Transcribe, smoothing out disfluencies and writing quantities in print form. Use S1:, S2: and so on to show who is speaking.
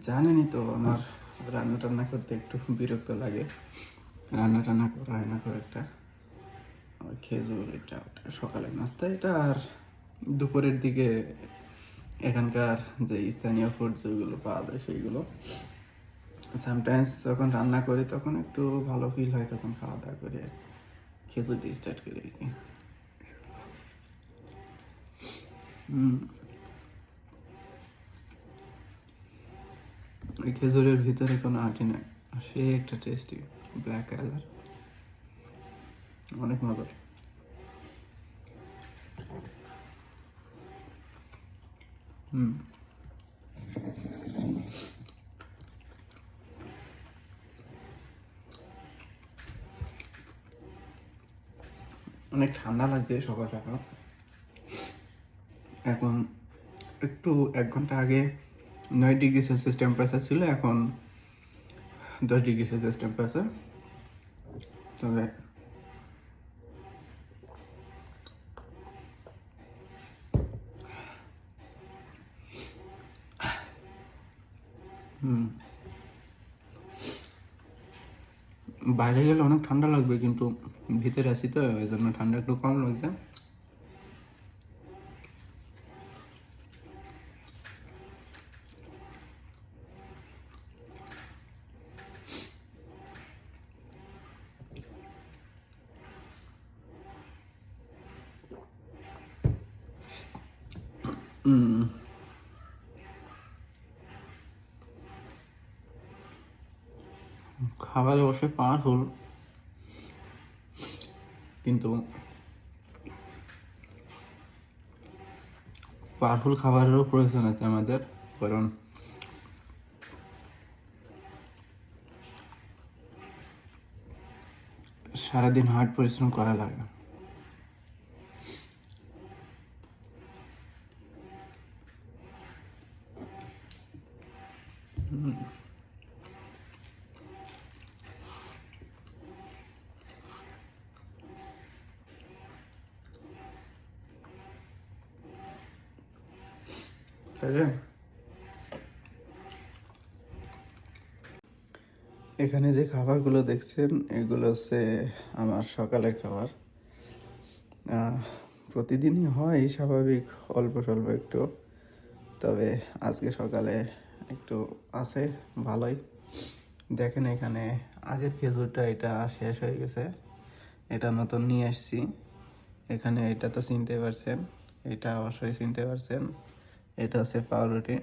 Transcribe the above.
S1: জানেনই তো আমার রান্না টান্না করতে একটু বিরক্ত লাগে, রান্না টান্না করা হয় না খুব একটা। ওই খেজুর এটা ওটা সকালের নাস্তা এটা, আর দুপুরের দিকে এখানকার যে স্থানীয় ফুড যেগুলো পাওয়া যায় সেইগুলো। সামটাইমস যখন রান্না করি তখন একটু ভালো ফিল হয়, তখন খাওয়া দাওয়া করে খেজুর দিয়ে স্টার্ট করি আর কি। ওই খেজুরের ভিতরে কোনো আটি নাই, সে একটা টেস্টি ব্ল্যাক কালার, অনেক মজার। অনেক ঠান্ডা লাগছে সকাল সকাল। এখন একটু 1 ঘন্টা আগে 9 ডিগ্রি সেলসিয়াস টেম্পারেচার ছিল, এখন 10 ডিগ্রি সেলসিয়াস টেম্পারেচার। তবে বাইরে গেলে অনেক ঠান্ডা লাগবে, কিন্তু ভিতরে আছি তো এই জন্য ঠান্ডা একটু কম লাগছে। খাবার অবশ্যই পাওয়ারফুল, কিন্তু পাওয়ারফুল খাবারেরও প্রয়োজন আছে আমাদের, কারণ সারাদিন হার্ড পরিশ্রম করা লাগে। তাহলে এখানে যে খাবারগুলো দেখছেন এগুলো হচ্ছে আমার সকালের খাবার। প্রতিদিনই হয় স্বাভাবিক, অল্প স্বল্প একটু, তবে আজকে সকালে একটু আছে ভালোই। দেখেন এখানে আগের খেজুরটা এটা শেষ হয়ে গেছে, এটা নতুন নিয়ে আসছি। এখানে এটা তো চিনতে পারছেন, এটা অবশ্যই চিনতে পারছেন, এটা হচ্ছে পাউরুটি।